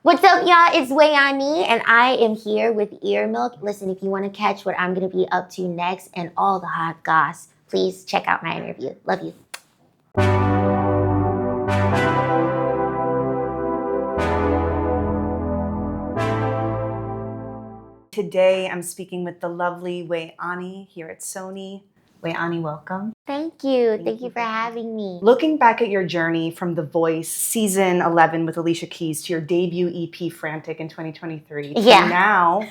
What's up, y'all? It's Wayani, and I am here with EARMILK. Listen, if you want to catch what I'm going to be up to next and all the hot goss, please check out my interview. Love you. Today, I'm speaking with the lovely Wayani here at Sony. Wayani, welcome. Thank you. Thank you for having me. Looking back at your journey from The Voice, season 11 with Alicia Keys, to your debut EP, Frantic, in 2023, to now,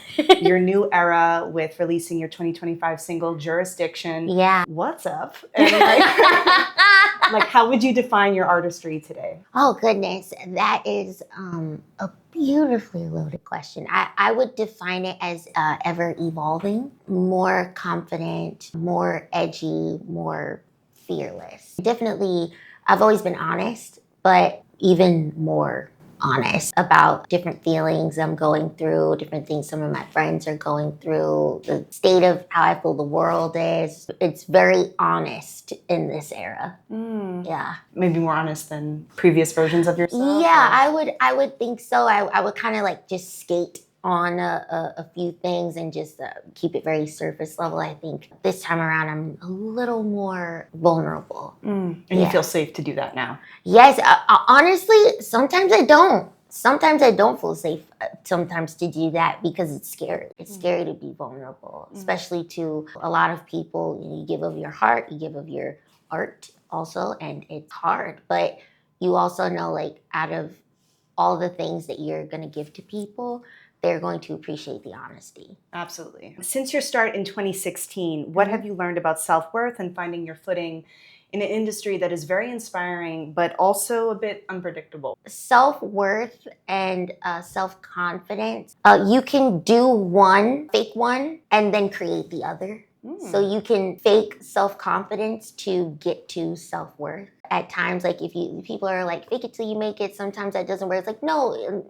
your new era with releasing your 2025 single, Jurisdiction. Yeah. What's up? And how would you define your artistry today? Oh, goodness. That is a beautifully loaded question. I would define it as ever evolving, more confident, more edgy, more fearless. Definitely, I've always been honest, but even more honest about different feelings I'm going through, different things some of my friends are going through, the state of how I feel the world is. It's very honest in this era. Yeah. Maybe more honest than previous versions of yourself? Yeah, I would think so. I would kind of just skate on a few things and just keep it very surface level. I think this time around I'm a little more vulnerable. And you feel safe to do that now? Yes, honestly, sometimes I don't. Sometimes I don't feel safe sometimes to do that because it's scary. It's scary to be vulnerable, especially to a lot of people. You give of your heart, you give of your art also, and it's hard. But you also know, out of all the things that you're going to give to people, they're going to appreciate the honesty. Absolutely. Since your start in 2016, what have you learned about self-worth and finding your footing in an industry that is very inspiring, but also a bit unpredictable? Self-worth and self-confidence. You can do one, fake one, and then create the other. So you can fake self-confidence to get to self-worth. At times, if people are fake it till you make it, sometimes that doesn't work. It's no,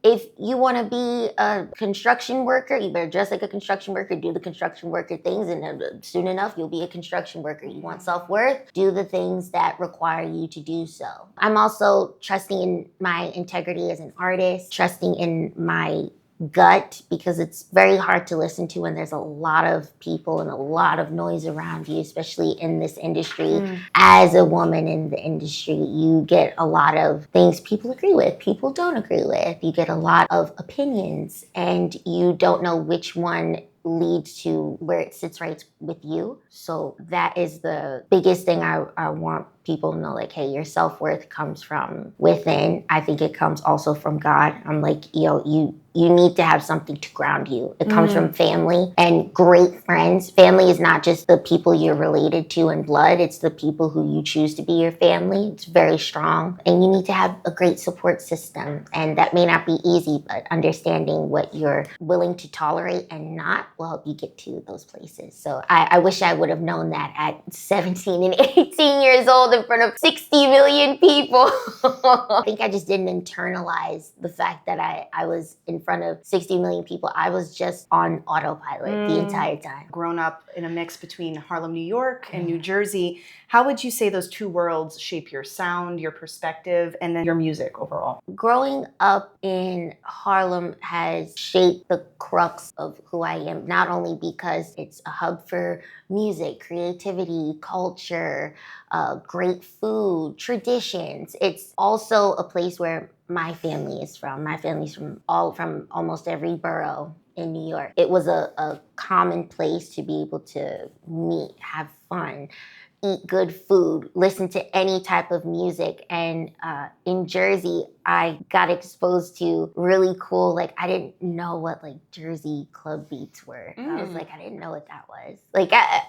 if you want to be a construction worker, you better dress like a construction worker, do the construction worker things, and soon enough, you'll be a construction worker. You want self-worth? Do the things that require you to do so. I'm also trusting in my integrity as an artist, trusting in my gut, because it's very hard to listen to when there's a lot of people and a lot of noise around you, especially in this industry. As a woman in the industry, you get a lot of things people agree with, people don't agree with. You get a lot of opinions, and you don't know which one leads to where it sits right with you. So that is the biggest thing I want people to know, hey, your self-worth comes from within. I think it comes also from God. I'm you need to have something to ground you. It comes from family and great friends. Family is not just the people you're related to in blood. It's the people who you choose to be your family. It's very strong. And you need to have a great support system. And that may not be easy, but understanding what you're willing to tolerate and not will help you get to those places. So I wish I would have known that at 17 and 18 years old in front of 60 million people. I think I just didn't internalize the fact that I was in front of 60 million people. I was just on autopilot the entire time. Grown up in a mix between Harlem, New York and New Jersey, how would you say those two worlds shape your sound, your perspective, and then your music overall? Growing up in Harlem has shaped the crux of who I am, not only because it's a hub for music, creativity, culture, great food, traditions. It's also a place where my family is from. My family's from almost every borough in New York. It was a common place to be able to meet, have fun, eat good food, listen to any type of music. And in Jersey, I got exposed to really cool, I didn't know what Jersey club beats were. I was I didn't know what that was.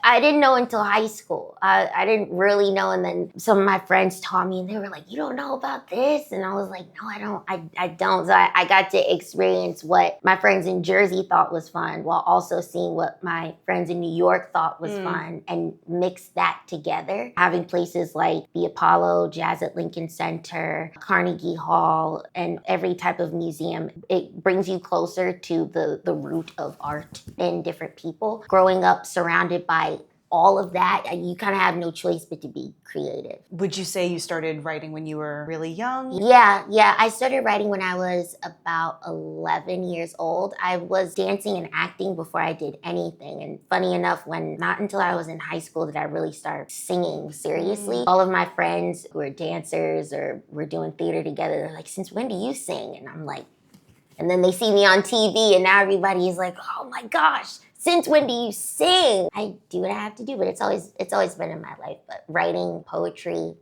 I didn't know until high school. I didn't really know. And then some of my friends taught me and they were like, you don't know about this? And I was like, no, I don't. So I got to experience what my friends in Jersey thought was fun while also seeing what my friends in New York thought was fun and mix that together. Having places like the Apollo, Jazz at Lincoln Center, Carnegie Hall, and every type of museum, it brings you closer to the root of art and different people. Growing up surrounded by all of that, you kind of have no choice but to be creative. Would you say you started writing when you were really young? Yeah. I started writing when I was about 11 years old. I was dancing and acting before I did anything. And funny enough, not until I was in high school did I really start singing seriously. All of my friends who are dancers or were doing theater together, they're like, since when do you sing? And I'm like, and then they see me on TV and now everybody is like, oh my gosh, since when do you sing? I do what I have to do, but it's always been in my life. But writing poetry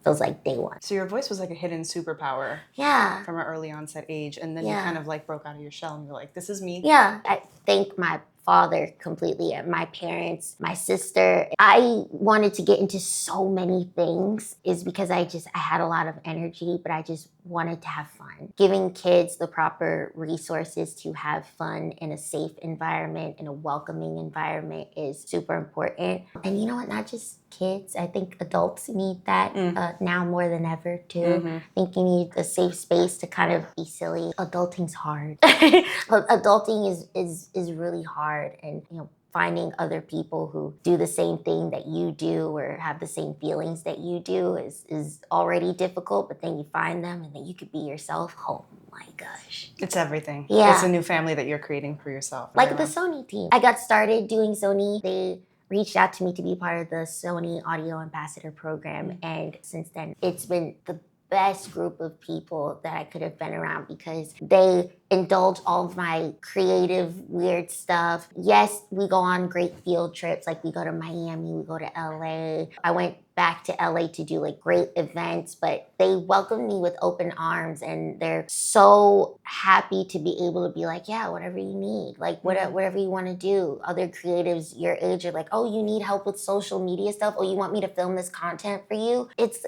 feels like day one. So your voice was like a hidden superpower. Yeah. From an early onset age. And then you kind of like broke out of your shell and you're like, this is me. Yeah. I thank my father completely, my parents, my sister. I wanted to get into so many things is because I had a lot of energy, but I just wanted to have fun. Giving kids the proper resources to have fun in a safe environment, in a welcoming environment is super important. And you know what, not just kids, I think adults need that now more than ever too. I think you need a safe space to kind of be silly. Adulting's hard. Adulting is really hard. And finding other people who do the same thing that you do or have the same feelings that you do is already difficult, but then you find them and then you could be yourself. Oh my gosh. It's everything. Yeah. It's a new family that you're creating for yourself. Like the Sony team. I got started doing Sony. They reached out to me to be part of the Sony Audio Ambassador Program. And since then, it's been the best group of people that I could have been around because they indulge all of my creative, weird stuff. Yes, we go on great field trips. Like we go to Miami, we go to LA. I went back to LA to do like great events, but they welcomed me with open arms and they're so happy to be able to be like, yeah, whatever you need, like whatever you want to do. Other creatives your age are like, oh, you need help with social media stuff? Oh, you want me to film this content for you? It's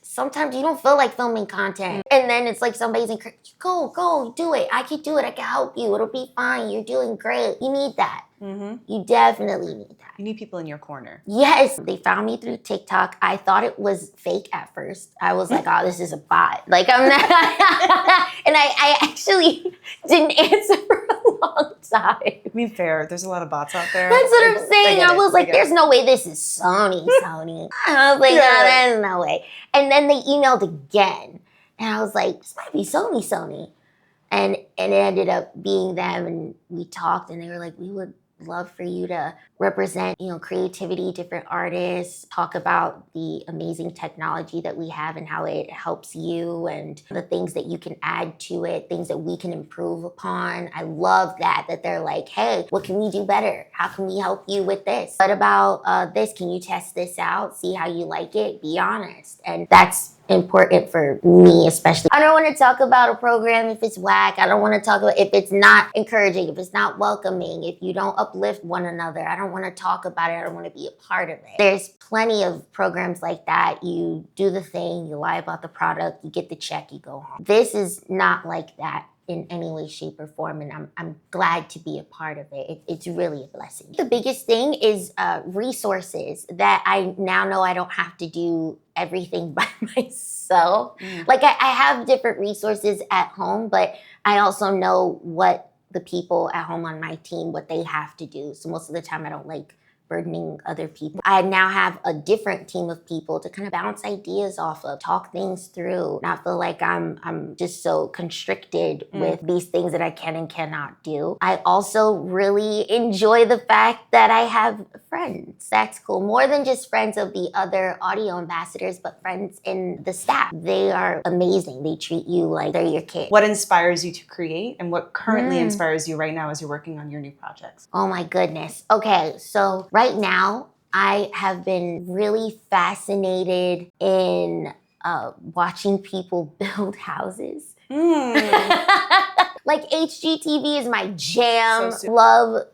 sometimes you don't feel like filming content. And then it's like somebody's encouraging, go, do it. I can do it. I can help you. It'll be fine. You're doing great. You need that. You definitely need that. You need people in your corner. Yes. They found me through TikTok. I thought it was fake at first. I was like, oh, this is a bot. Like, I'm not. And I actually didn't answer for a long time. I mean, fair. There's a lot of bots out there. That's what I'm saying. I was like, there's no way this is Sony. I was like, no, there's no way. And then they emailed again. And I was like, this might be Sony. And it ended up being them. And we talked and they were like, we would love for you to represent, creativity, different artists, talk about the amazing technology that we have and how it helps you and the things that you can add to it, things that we can improve upon. I love that they're like, hey, what can we do better? How can we help you with this? What about this? Can you test this out? See how you like it? Be honest. And that's important for me, especially. I don't want to talk about a program if it's whack. I don't want to talk about if it's not encouraging, if it's not welcoming, if you don't uplift one another. I don't want to talk about it. I don't want to be a part of it. There's plenty of programs like that. You do the thing, you lie about the product, you get the check, you go home. This is not like that in any way, shape, or form, and I'm glad to be a part of it. It's really a blessing. The biggest thing is resources that I now know I don't have to do everything by myself. Like I have different resources at home, but I also know what the people at home on my team, what they have to do. So most of the time I don't like burdening other people. I now have a different team of people to kind of bounce ideas off of, talk things through, not feel like I'm just so constricted with these things that I can and cannot do. I also really enjoy the fact that I have friends. That's cool. More than just friends of the other audio ambassadors, but friends in the staff. They are amazing. They treat you like they're your kid. What inspires you to create and what currently inspires you right now as you're working on your new projects? Oh my goodness. Okay, so right now, I have been really fascinated in watching people build houses. Like HGTV is my jam. Love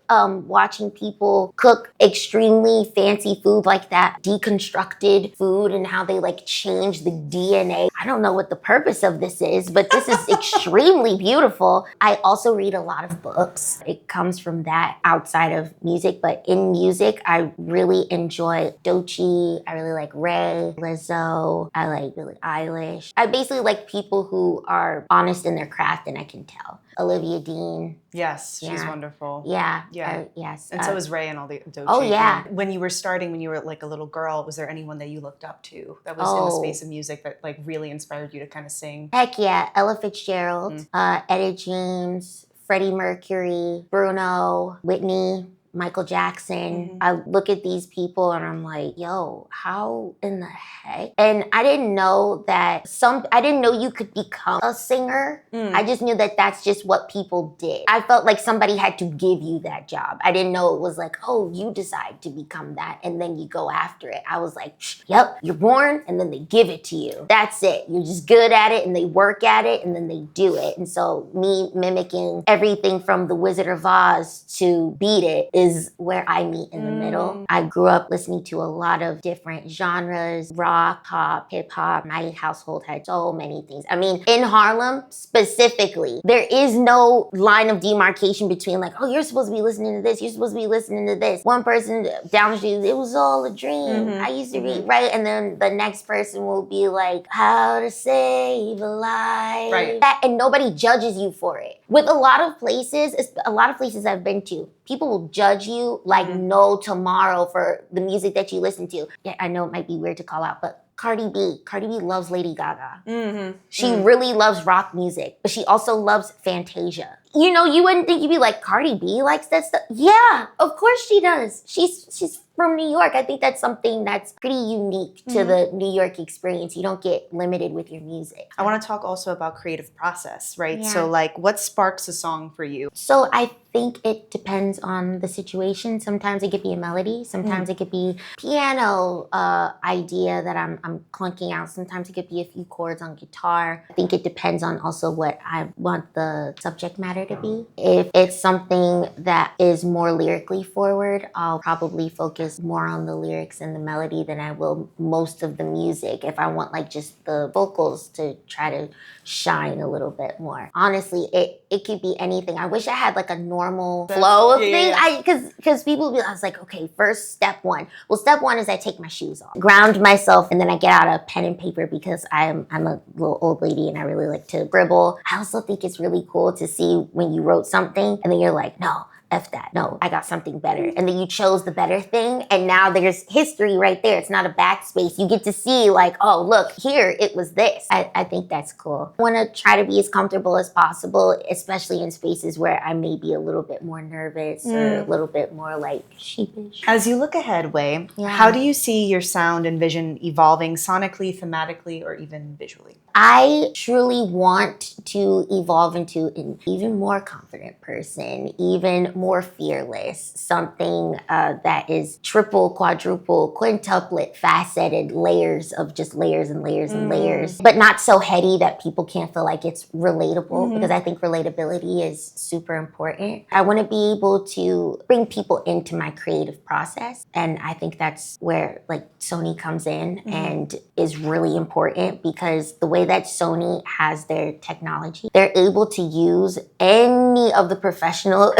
watching people cook extremely fancy food like that, deconstructed food and how they like change the DNA. I don't know what the purpose of this is, but this is extremely beautiful. I also read a lot of books. It comes from that outside of music, but in music, I really enjoy Doechii. I really like Ray, Lizzo. I like Billie Eilish. I basically like people who are honest in their craft and I can tell. Olivia Dean. Yes, she's Yeah. wonderful. Yeah. Yeah. Yes. And so is Ray and all the Dochi. Oh, yeah. When you were starting, when you were like a little girl, was there anyone that you looked up to that was in the space of music that like really inspired you to kind of sing? Heck yeah. Ella Fitzgerald, Etta James, Freddie Mercury, Bruno, Whitney, Michael Jackson. I look at these people and I'm like, yo, how in the heck? And I didn't know that I didn't know you could become a singer. I just knew that that's just what people did. I felt like somebody had to give you that job. I didn't know it was like, oh, you decide to become that and then you go after it. I was like, yep, you're born and then they give it to you. That's it. You're just good at it and they work at it and then they do it. And so me mimicking everything from The Wizard of Oz to Beat It is where I meet in the middle. I grew up listening to a lot of different genres, rock, pop, hip hop. My household had so many things. I mean, in Harlem specifically, there is no line of demarcation between like, oh, you're supposed to be listening to this, you're supposed to be listening to this. One person down the street, it was all a dream. I used to read, right? And then the next person will be like, how to save a life. Right. And nobody judges you for it. With a lot of places I've been to, people will judge you like no tomorrow for the music that you listen to. Yeah, I know it might be weird to call out, but Cardi B loves Lady Gaga. She really loves rock music, but she also loves Fantasia. You know, you wouldn't think you'd be like, Cardi B likes that stuff. Yeah, of course she does. She's from New York. I think that's something that's pretty unique to the New York experience. You don't get limited with your music. I want to talk also about creative process, right? Yeah. So like what sparks a song for you? So I think it depends on the situation. Sometimes it could be a melody. Sometimes it could be piano idea that I'm clunking out. Sometimes it could be a few chords on guitar. I think it depends on also what I want the subject matter to be. If it's something that is more lyrically forward, I'll probably focus more on the lyrics and the melody than I will most of the music. If I want like just the vocals to try to shine a little bit more. Honestly, it could be anything. I wish I had like a normal flow of things. Because people I was like, okay, first step one. Well, step one is I take my shoes off, ground myself, and then I get out a pen and paper because I'm a little old lady and I really like to scribble. I also think it's really cool to see when you wrote something and then you're like, no, F that. No, I got something better. And then you chose the better thing. And now there's history right there. It's not a backspace. You get to see like, oh, look, here, it was this. I think that's cool. I want to try to be as comfortable as possible, especially in spaces where I may be a little bit more nervous or a little bit more like sheepish. As you look ahead, Wei, how do you see your sound and vision evolving sonically, thematically, or even visually? I truly want to evolve into an even more confident person, even more fearless, something that is triple, quadruple, quintuplet, faceted, layers of just layers and layers and layers, but not so heady that people can't feel like it's relatable, because I think relatability is super important. I want to be able to bring people into my creative process, and I think that's where like Sony comes in and is really important, because the way that Sony has their technology, they're able to use any of the professional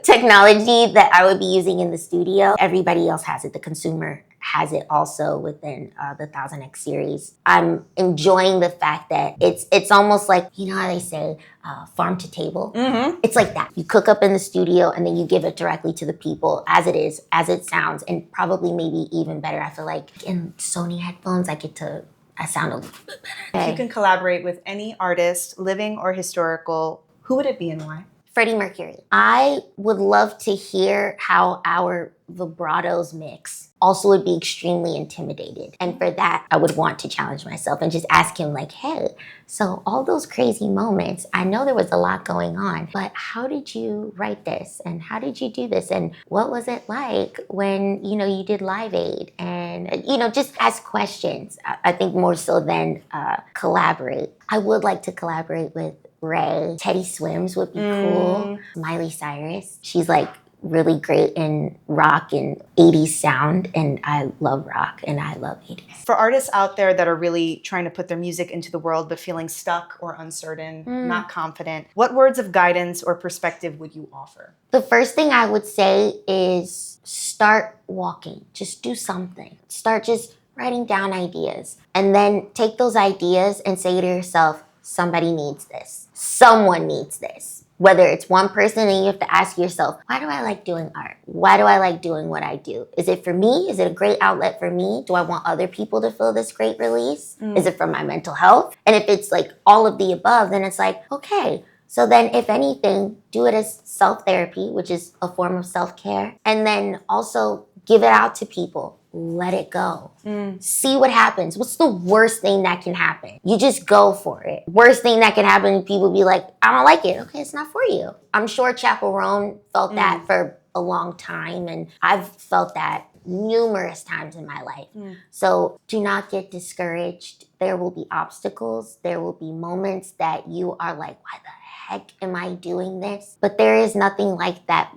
technology that I would be using in the studio. Everybody else has it. The consumer has it also within the 1000X series. I'm enjoying the fact that it's almost like, you know how they say, farm to table? It's like that. You cook up in the studio and then you give it directly to the people as it is, as it sounds, and probably maybe even better. I feel like in Sony headphones, I sound a little bit better. If you can collaborate with any artist, living or historical, who would it be and why? Freddie Mercury. I would love to hear how our vibratos mix. Also would be extremely intimidated. And for that, I would want to challenge myself and just ask him like, hey, so all those crazy moments, I know there was a lot going on, but how did you write this? And how did you do this? And what was it like when, you did Live Aid? And, just ask questions. I think more so than collaborate. I would like to collaborate with Ray. Teddy Swims would be cool. Miley Cyrus. She's like really great in rock and 80s sound, and I love rock and I love 80s. For artists out there that are really trying to put their music into the world but feeling stuck or uncertain, not confident, what words of guidance or perspective would you offer? The first thing I would say is start walking. Just do something. Start just writing down ideas, and then take those ideas and say to yourself, somebody needs this. Someone needs this. Whether it's one person, and you have to ask yourself, why do I like doing art? Why do I like doing what I do? Is it for me? Is it a great outlet for me? Do I want other people to feel this great release? Is it for my mental health? And if it's like all of the above, then it's like, okay. So then if anything, do it as self-therapy, which is a form of self-care. And then also give it out to people. Let it go. See what happens. What's the worst thing that can happen? You just go for it. Worst thing that can happen, people be like, I don't like it. Okay, it's not for you. I'm sure Chaperone felt that for a long time, and I've felt that numerous times in my life. So do not get discouraged. There will be obstacles. There will be moments that you are like, why the heck am I doing this? But there is nothing like that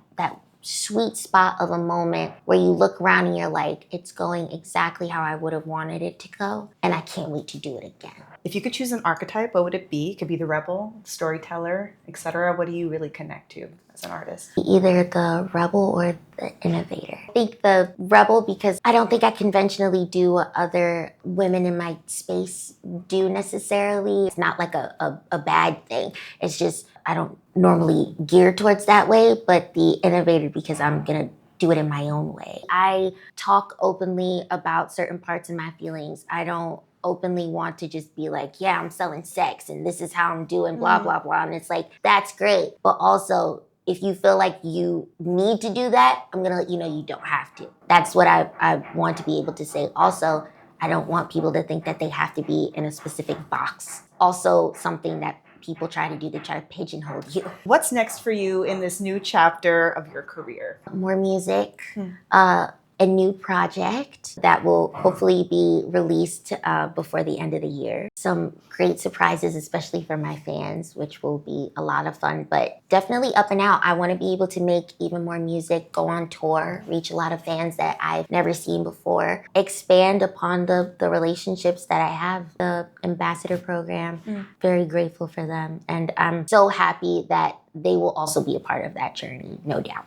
sweet spot of a moment where you look around and you're like, it's going exactly how I would have wanted it to go, and I can't wait to do it again. If you could choose an archetype, what would it be? It could be the rebel, storyteller, etc. What do you really connect to as an artist? Either the rebel or the innovator. I think the rebel because I don't think I conventionally do what other women in my space do necessarily. It's not like a bad thing. It's just I don't normally gear towards that way, but the innovator because I'm going to do it in my own way. I talk openly about certain parts of my feelings. I don't openly want to just be like, yeah, I'm selling sex and this is how I'm doing blah, blah, blah. And it's like, that's great. But also, if you feel like you need to do that, I'm going to let you know you don't have to. That's what I want to be able to say. Also, I don't want people to think that they have to be in a specific box. Also, something that people try to do, they try to pigeonhole you. What's next for you in this new chapter of your career? More music, a new project that will hopefully be released before the end of the year. Some great surprises, especially for my fans, which will be a lot of fun, but definitely up and out. I want to be able to make even more music, go on tour, reach a lot of fans that I've never seen before, expand upon the relationships that I have. The Ambassador Program, very grateful for them. And I'm so happy that they will also be a part of that journey, no doubt.